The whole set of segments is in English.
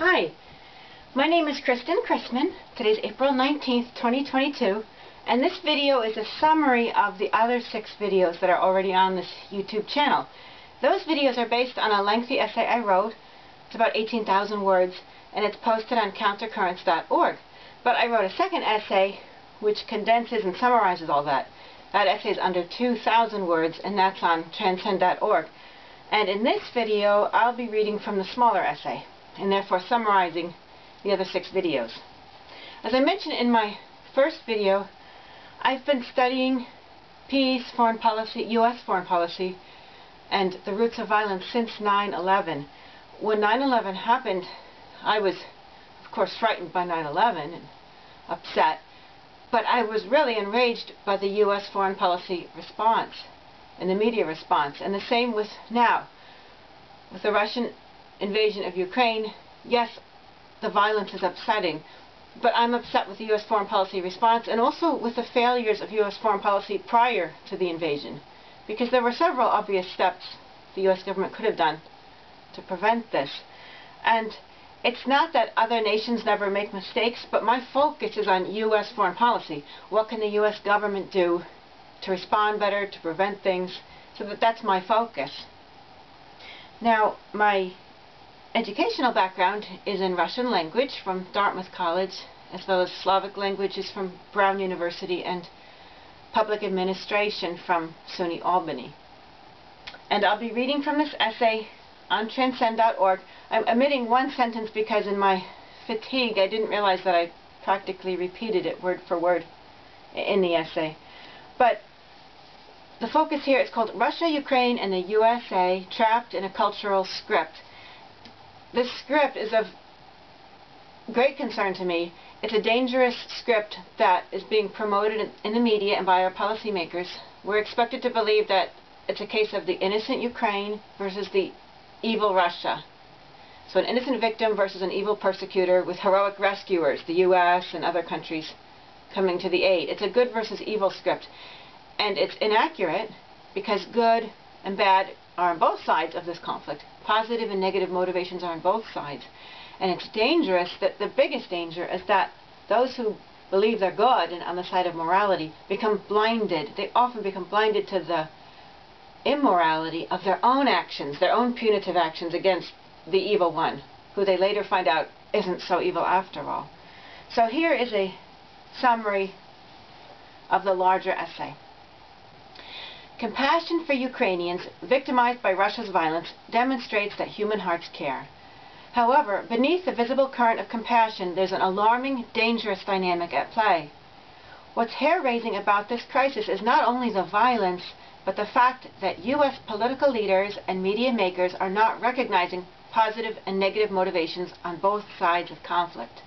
Hi, my name is Kristen Chrisman. Today's April 19th, 2022, and this video is a summary of the other 6 videos that are already on this YouTube channel. Those videos are based on a lengthy essay I wrote. It's about 18,000 words, and it's posted on countercurrents.org. But I wrote a second essay which condenses and summarizes all that. That essay is under 2,000 words, and that's on transcend.org. And in this video, I'll be reading from the smaller essay, and therefore summarizing the other 6 videos. As I mentioned in my first video, I've been studying peace, foreign policy, U.S. foreign policy, and the roots of violence since 9/11. When 9/11 happened, I was, of course, frightened by 9/11 and upset, but I was really enraged by the U.S. foreign policy response and the media response. And the same with now. With the Russian invasion of Ukraine, yes, the violence is upsetting, but I'm upset with the U.S. foreign policy response and also with the failures of U.S. foreign policy prior to the invasion, because there were several obvious steps the U.S. government could have done to prevent this. And it's not that other nations never make mistakes, but my focus is on U.S. foreign policy. What can the U.S. government do to respond better, to prevent things, so that's my focus. Now, my educational background is in Russian language from Dartmouth College, as well as Slavic languages from Brown University and public administration from SUNY Albany. And I'll be reading from this essay on transcend.org. I'm omitting one sentence because in my fatigue I didn't realize that I practically repeated it word for word in the essay. But the focus here is called Russia, Ukraine, and the USA Trapped in a Cultural Script. This script is of great concern to me. It's a dangerous script that is being promoted in the media and by our policymakers. We're expected to believe that it's a case of the innocent Ukraine versus the evil Russia. So an innocent victim versus an evil persecutor with heroic rescuers, the US and other countries coming to the aid. It's a good versus evil script. And it's inaccurate because good and bad are on both sides of this conflict. Positive and negative motivations are on both sides. And it's dangerous, that the biggest danger is that those who believe they're good and on the side of morality become blinded. They often become blinded to the immorality of their own actions, their own punitive actions against the evil one, who they later find out isn't so evil after all. So here is a summary of the larger essay. Compassion for Ukrainians victimized by Russia's violence demonstrates that human hearts care. However, beneath the visible current of compassion, there's an alarming, dangerous dynamic at play. What's hair-raising about this crisis is not only the violence, but the fact that U.S. political leaders and media makers are not recognizing positive and negative motivations on both sides of conflict.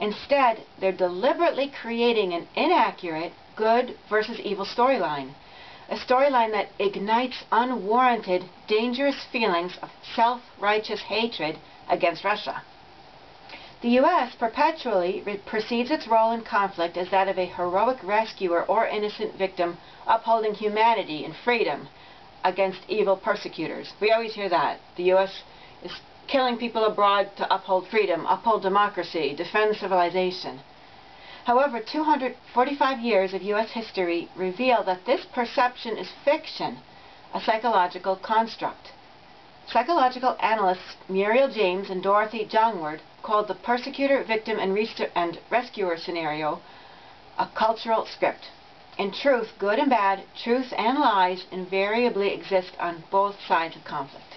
Instead, they're deliberately creating an inaccurate good versus evil storyline. A storyline that ignites unwarranted, dangerous feelings of self-righteous hatred against Russia. The U.S. perpetually perceives its role in conflict as that of a heroic rescuer or innocent victim upholding humanity and freedom against evil persecutors. We always hear that. The U.S. is killing people abroad to uphold freedom, uphold democracy, defend civilization. However, 245 years of U.S. history reveal that this perception is fiction, a psychological construct. Psychological analysts Muriel James and Dorothy Jungwirth called the persecutor, victim, and rescuer scenario a cultural script. In truth, good and bad, truth and lies invariably exist on both sides of conflict.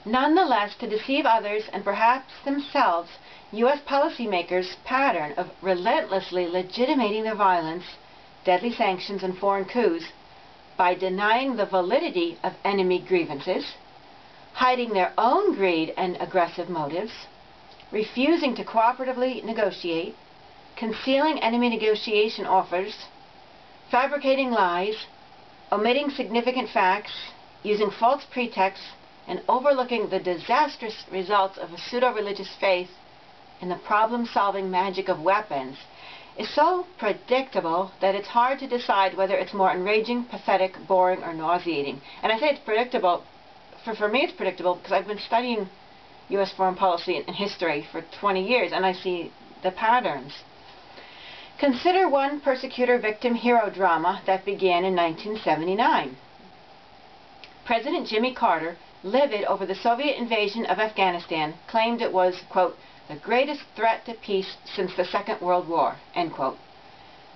Nonetheless, to deceive others and perhaps themselves, U.S. policymakers' pattern of relentlessly legitimating the violence, deadly sanctions, and foreign coups by denying the validity of enemy grievances, hiding their own greed and aggressive motives, refusing to cooperatively negotiate, concealing enemy negotiation offers, fabricating lies, omitting significant facts, using false pretexts, and overlooking the disastrous results of a pseudo-religious faith in the problem-solving magic of weapons is so predictable that it's hard to decide whether it's more enraging, pathetic, boring, or nauseating. And I say it's predictable, for me it's predictable because I've been studying U.S. foreign policy and history for 20 years, and I see the patterns. Consider one persecutor-victim-hero drama that began in 1979. President Jimmy Carter, livid over the Soviet invasion of Afghanistan, claimed it was, quote, the greatest threat to peace since the Second World War, end quote.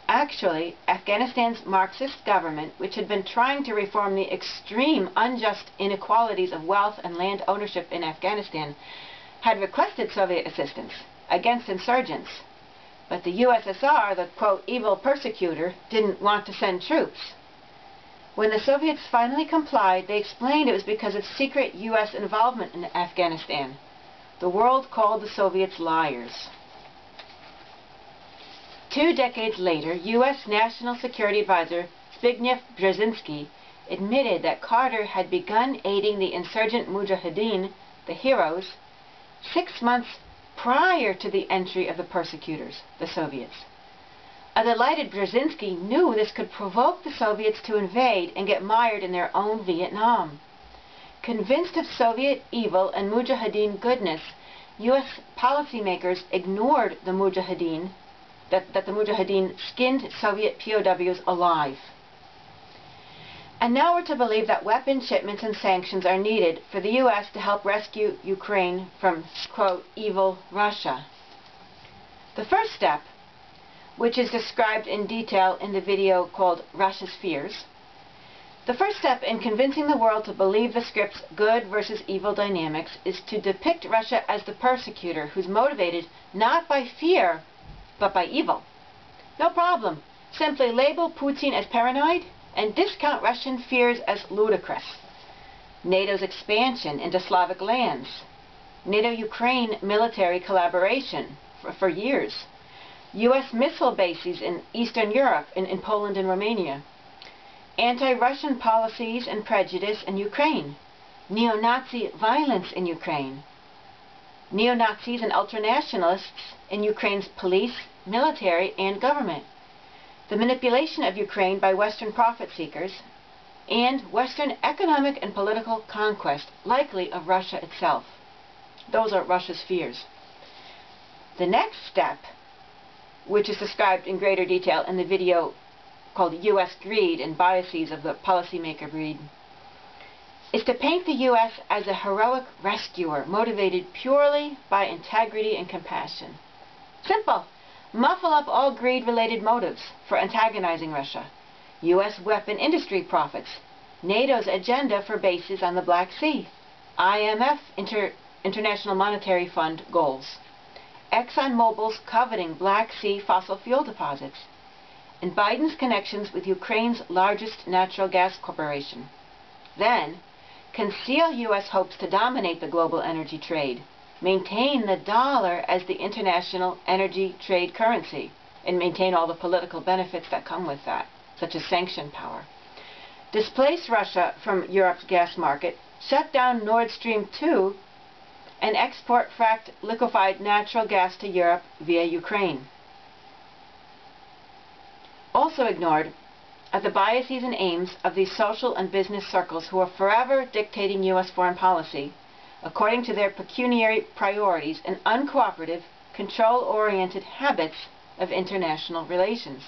Actually, Afghanistan's Marxist government, which had been trying to reform the extreme unjust inequalities of wealth and land ownership in Afghanistan, had requested Soviet assistance against insurgents. But the USSR, the, quote, evil persecutor, didn't want to send troops. When the Soviets finally complied, they explained it was because of secret U.S. involvement in Afghanistan. The world called the Soviets liars. 2 decades later, U.S. National Security Advisor Zbigniew Brzezinski admitted that Carter had begun aiding the insurgent Mujahideen, the heroes, 6 months prior to the entry of the persecutors, the Soviets. A delighted Brzezinski knew this could provoke the Soviets to invade and get mired in their own Vietnam. Convinced of Soviet evil and Mujahideen goodness, U.S. policymakers ignored the Mujahideen, that the Mujahideen skinned Soviet POWs alive. And now we're to believe that weapon shipments and sanctions are needed for the U.S. to help rescue Ukraine from, quote, evil Russia. The first step, which is described in detail in the video called Russia's Fears, the first step in convincing the world to believe the script's good versus evil dynamics is to depict Russia as the persecutor who's motivated not by fear, but by evil. No problem. Simply label Putin as paranoid and discount Russian fears as ludicrous. NATO's expansion into Slavic lands. NATO-Ukraine military collaboration for years. U.S. missile bases in Eastern Europe, in Poland and Romania. Anti-Russian policies and prejudice in Ukraine. Neo-Nazi violence in Ukraine. Neo-Nazis and ultranationalists in Ukraine's police, military, and government. The manipulation of Ukraine by Western profit-seekers, and Western economic and political conquest, likely of Russia itself. Those are Russia's fears. The next step, which is described in greater detail in the video called U.S. Greed and Biases of the Policymaker Breed, is to paint the U.S. as a heroic rescuer motivated purely by integrity and compassion. Simple. Muffle up all greed-related motives for antagonizing Russia. U.S. weapon industry profits. NATO's agenda for bases on the Black Sea. IMF, International Monetary Fund goals. ExxonMobil's coveting Black Sea fossil fuel deposits. And Biden's connections with Ukraine's largest natural gas corporation. Then, conceal U.S. hopes to dominate the global energy trade. Maintain the dollar as the international energy trade currency, and maintain all the political benefits that come with that, such as sanction power. Displace Russia from Europe's gas market, shut down Nord Stream 2, and export fracked liquefied natural gas to Europe via Ukraine. Also ignored are the biases and aims of these social and business circles who are forever dictating U.S. foreign policy according to their pecuniary priorities and uncooperative, control-oriented habits of international relations.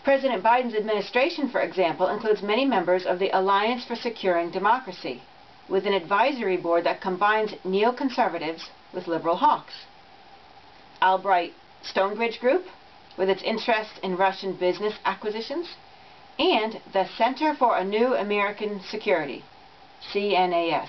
President Biden's administration, for example, includes many members of the Alliance for Securing Democracy, with an advisory board that combines neoconservatives with liberal hawks. Albright Stonebridge Group, with its interest in Russian business acquisitions, and the Center for a New American Security, CNAS.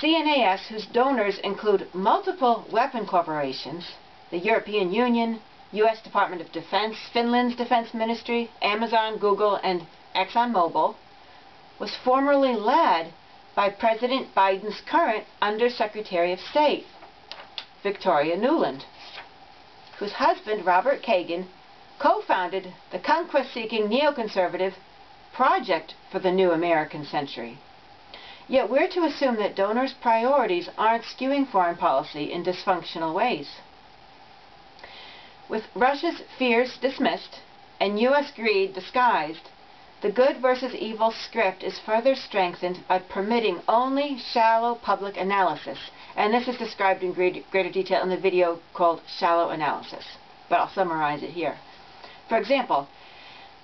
CNAS, whose donors include multiple weapon corporations, the European Union, U.S. Department of Defense, Finland's Defense Ministry, Amazon, Google, and ExxonMobil, was formerly led by President Biden's current Undersecretary of State, Victoria Nuland, whose husband, Robert Kagan, co-founded the conquest-seeking neoconservative Project for the New American Century. Yet we're to assume that donors' priorities aren't skewing foreign policy in dysfunctional ways. With Russia's fears dismissed and U.S. greed disguised, the good versus evil script is further strengthened by permitting only shallow public analysis. And this is described in greater detail in the video called Shallow Analysis. But I'll summarize it here. For example,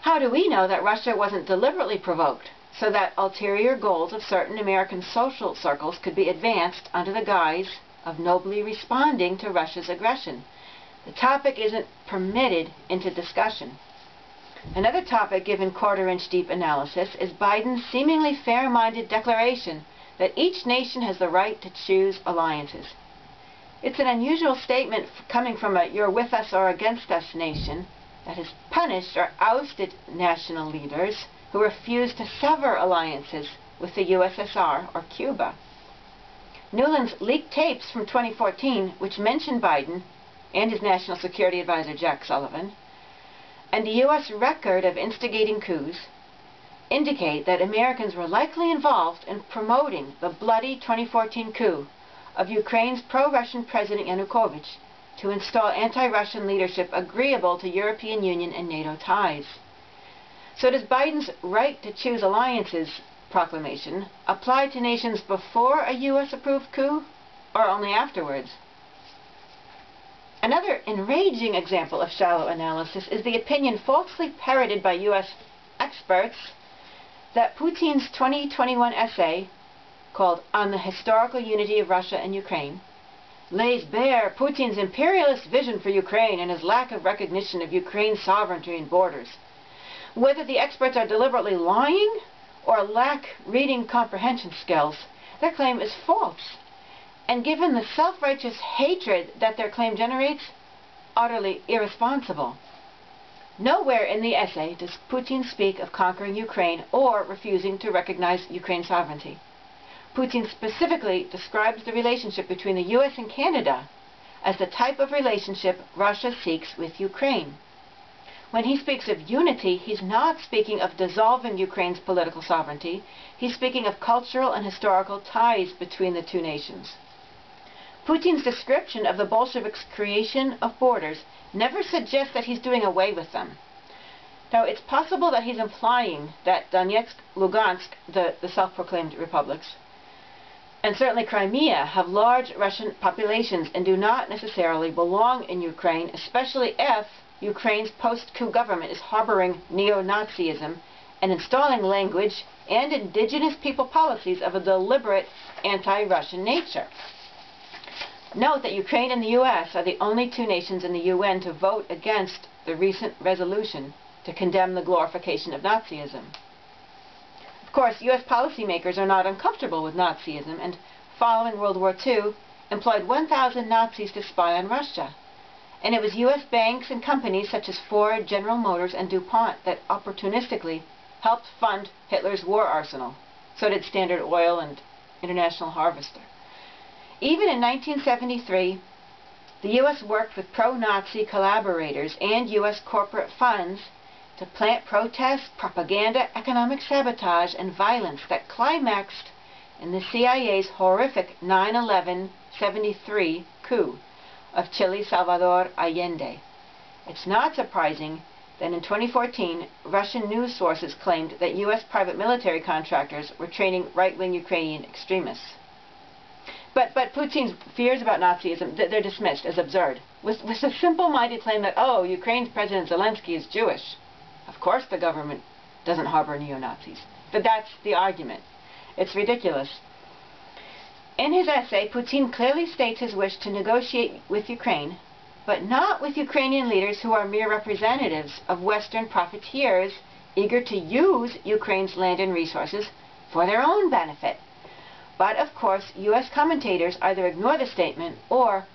how do we know that Russia wasn't deliberately provoked so that ulterior goals of certain American social circles could be advanced under the guise of nobly responding to Russia's aggression? The topic isn't permitted into discussion. Another topic given quarter-inch deep analysis is Biden's seemingly fair-minded declaration that each nation has the right to choose alliances. It's an unusual statement coming from a "you're with us or against us" nation that has punished or ousted national leaders who refused to sever alliances with the USSR or Cuba. Nuland's leaked tapes from 2014, which mention Biden and his National Security Advisor Jack Sullivan, and the U.S. record of instigating coups, indicate that Americans were likely involved in promoting the bloody 2014 coup of Ukraine's pro-Russian President Yanukovych to install anti-Russian leadership agreeable to European Union and NATO ties. So does Biden's right to choose alliances proclamation apply to nations before a U.S.-approved coup or only afterwards? Another enraging example of shallow analysis is the opinion falsely parroted by U.S. experts that Putin's 2021 essay, called On the Historical Unity of Russia and Ukraine, lays bare Putin's imperialist vision for Ukraine and his lack of recognition of Ukraine's sovereignty and borders. Whether the experts are deliberately lying or lack reading comprehension skills, their claim is false, and given the self-righteous hatred that their claim generates, utterly irresponsible. Nowhere in the essay does Putin speak of conquering Ukraine or refusing to recognize Ukraine's sovereignty. Putin specifically describes the relationship between the U.S. and Canada as the type of relationship Russia seeks with Ukraine. When he speaks of unity, he's not speaking of dissolving Ukraine's political sovereignty. He's speaking of cultural and historical ties between the two nations. Putin's description of the Bolsheviks' creation of borders never suggests that he's doing away with them. Now, it's possible that he's implying that Donetsk, Lugansk, the self-proclaimed republics, and certainly Crimea, have large Russian populations and do not necessarily belong in Ukraine, especially if Ukraine's post-coup government is harboring neo-Nazism and installing language and indigenous people policies of a deliberate anti-Russian nature. Note that Ukraine and the U.S. are the only two nations in the UN to vote against the recent resolution to condemn the glorification of Nazism. Of course, U.S. policymakers are not uncomfortable with Nazism, and following World War II, employed 1,000 Nazis to spy on Russia. And it was U.S. banks and companies such as Ford, General Motors, and DuPont that opportunistically helped fund Hitler's war arsenal. So did Standard Oil and International Harvester. Even in 1973, the U.S. worked with pro-Nazi collaborators and U.S. corporate funds to plant protests, propaganda, economic sabotage, and violence that climaxed in the CIA's horrific 9/11/73 coup of Chile's Salvador Allende. It's not surprising that in 2014, Russian news sources claimed that U.S. private military contractors were training right-wing Ukrainian extremists. But Putin's fears about Nazism, they're dismissed as absurd, with the simple-minded claim that, oh, Ukraine's President Zelensky is Jewish. Of course the government doesn't harbor neo-Nazis. But that's the argument. It's ridiculous. In his essay, Putin clearly states his wish to negotiate with Ukraine, but not with Ukrainian leaders who are mere representatives of Western profiteers eager to use Ukraine's land and resources for their own benefit. But, of course, U.S. commentators either ignore the statement or,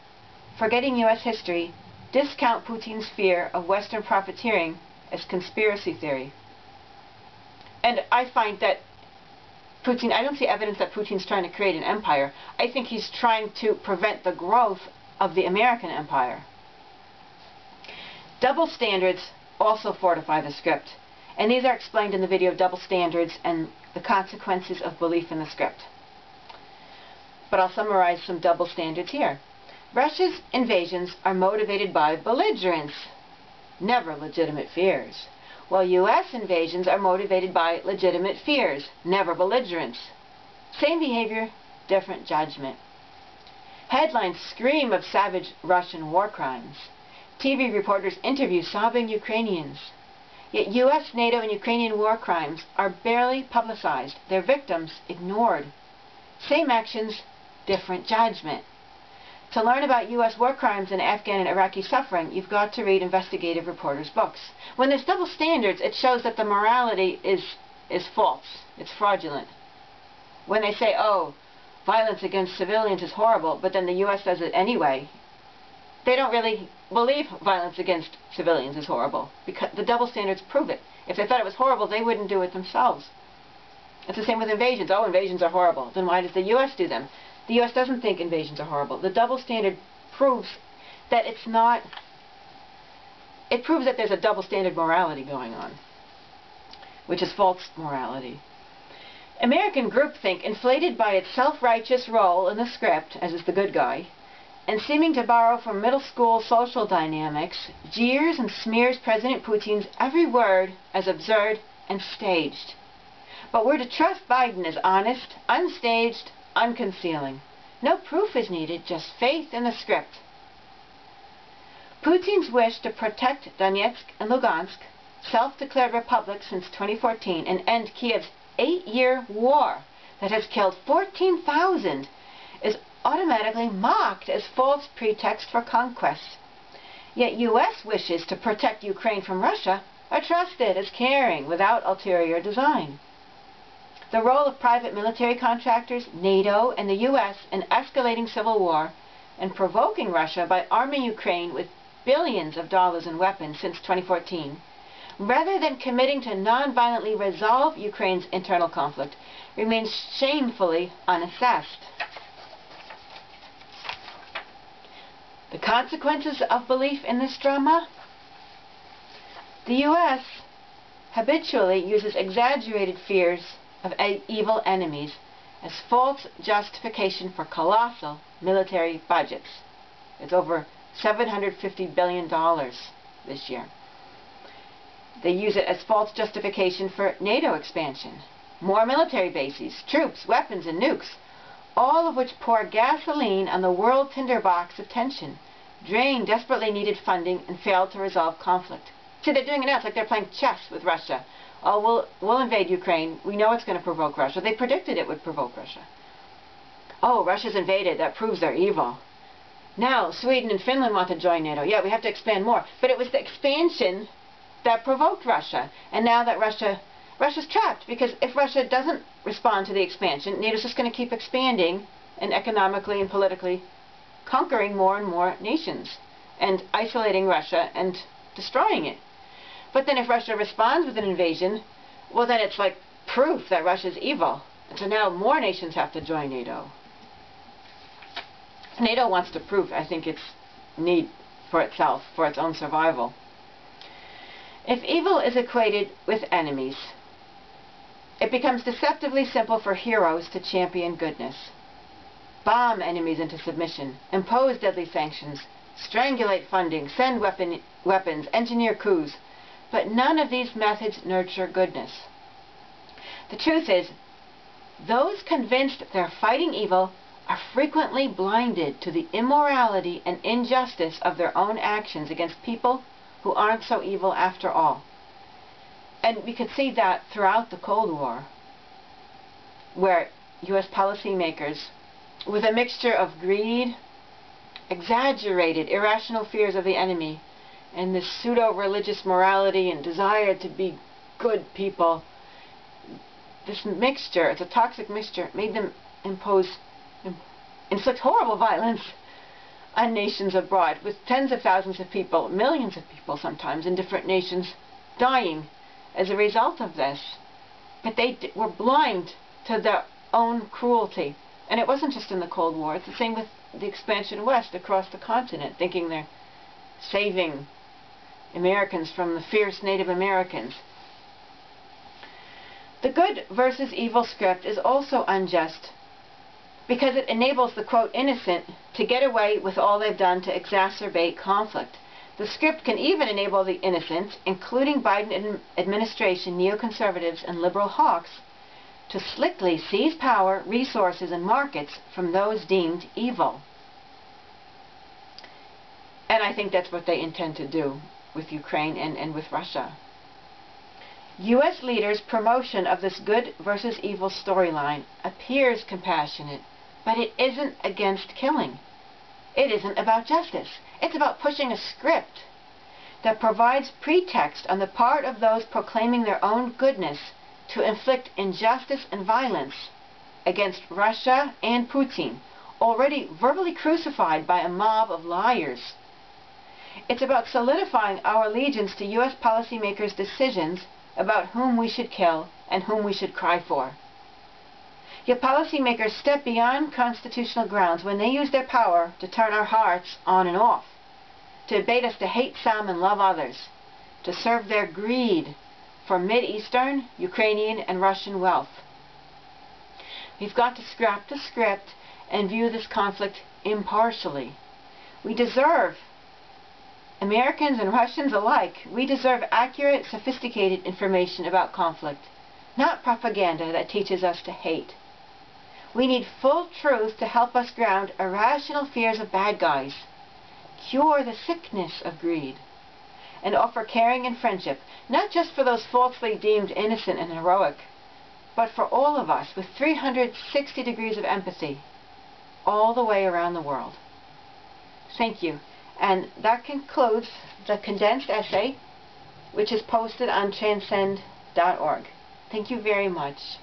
forgetting U.S. history, discount Putin's fear of Western profiteering as conspiracy theory. And I find that Putin, I don't see evidence that Putin's trying to create an empire. I think he's trying to prevent the growth of the American empire. Double standards also fortify the script, and these are explained in the video Double Standards and the Consequences of Belief in the Script. But I'll summarize some double standards here. Russia's invasions are motivated by belligerence, never legitimate fears. while U.S. invasions are motivated by legitimate fears, never belligerence. Same behavior, different judgment. Headlines scream of savage Russian war crimes. TV reporters interview sobbing Ukrainians. Yet U.S., NATO, and Ukrainian war crimes are barely publicized, their victims ignored. Same actions, different judgment. To learn about U.S. war crimes and Afghan and Iraqi suffering, you've got to read investigative reporters' books. When there's double standards, it shows that the morality is false. It's fraudulent. When they say, oh, violence against civilians is horrible, but then the U.S. does it anyway, they don't really believe violence against civilians is horrible, because the double standards prove it. If they thought it was horrible, they wouldn't do it themselves. It's the same with invasions. Oh, invasions are horrible. Then why does the U.S. do them? The U.S. doesn't think invasions are horrible. The double standard proves that it's not. It proves that there's a double standard morality going on, which is false morality. American groupthink, inflated by its self-righteous role in the script, as is the good guy, and seeming to borrow from middle school social dynamics, jeers and smears President Putin's every word as absurd and staged. But we're to trust Biden as honest, unstaged, unconcealing. No proof is needed, just faith in the script. Putin's wish to protect Donetsk and Lugansk, self-declared republics since 2014, and end Kiev's 8-year war that has killed 14,000 is automatically mocked as false pretext for conquest. Yet U.S. wishes to protect Ukraine from Russia are trusted as caring without ulterior design. The role of private military contractors, NATO, and the U.S. in escalating civil war and provoking Russia by arming Ukraine with billions of dollars in weapons since 2014, rather than committing to non-violently resolve Ukraine's internal conflict, remains shamefully unassessed. The consequences of belief in this drama? The U.S. habitually uses exaggerated fears of evil enemies as false justification for colossal military budgets. It's over $750 billion this year. They use it as false justification for NATO expansion. More military bases, troops, weapons, and nukes, all of which pour gasoline on the world tinderbox of tension, drain desperately needed funding, and fail to resolve conflict. See, they're doing it now. It's like they're playing chess with Russia. Oh, we'll invade Ukraine. We know it's going to provoke Russia. They predicted it would provoke Russia. Oh, Russia's invaded. That proves they're evil. Now, Sweden and Finland want to join NATO. Yeah, we have to expand more. But it was the expansion that provoked Russia. And now that Russia's trapped, because if Russia doesn't respond to the expansion, NATO's just going to keep expanding and economically and politically conquering more and more nations and isolating Russia and destroying it. But then if Russia responds with an invasion, well, then it's like proof that Russia's evil. And so now more nations have to join NATO. NATO wants to prove, I think, its need for itself, for its own survival. If evil is equated with enemies, it becomes deceptively simple for heroes to champion goodness. Bomb enemies into submission, impose deadly sanctions, strangulate funding, send weapons, engineer coups. But none of these methods nurture goodness. The truth is, those convinced they're fighting evil are frequently blinded to the immorality and injustice of their own actions against people who aren't so evil after all. And we could see that throughout the Cold War, where U.S. policymakers, with a mixture of greed, exaggerated, irrational fears of the enemy, and this pseudo-religious morality and desire to be good people, this mixture, it's a toxic mixture, made them inflict horrible violence on nations abroad, with tens of thousands of people, millions of people sometimes, in different nations dying as a result of this. But they were blind to their own cruelty. And it wasn't just in the Cold War. It's the same with the expansion west across the continent, thinking they're saving Americans from the fierce Native Americans. The good versus evil script is also unjust because it enables the, quote, innocent to get away with all they've done to exacerbate conflict. The script can even enable the innocent, including Biden administration neoconservatives and liberal hawks, to slickly seize power, resources, and markets from those deemed evil. And I think that's what they intend to do with Ukraine and with Russia. U.S. leaders' promotion of this good versus evil storyline appears compassionate, but it isn't against killing. It isn't about justice. It's about pushing a script that provides pretext on the part of those proclaiming their own goodness to inflict injustice and violence against Russia and Putin, already verbally crucified by a mob of liars. It's about solidifying our allegiance to U.S. policymakers' decisions about whom we should kill and whom we should cry for. Yet policymakers step beyond constitutional grounds when they use their power to turn our hearts on and off, to bait us to hate some and love others, to serve their greed for Mideastern, Ukrainian, and Russian wealth. We've got to scrap the script and view this conflict impartially. We deserve, Americans and Russians alike, we deserve accurate, sophisticated information about conflict, not propaganda that teaches us to hate. We need full truth to help us ground irrational fears of bad guys, cure the sickness of greed, and offer caring and friendship, not just for those falsely deemed innocent and heroic, but for all of us with 360 degrees of empathy, all the way around the world. Thank you. And that concludes the condensed essay, which is posted on transcend.org. Thank you very much.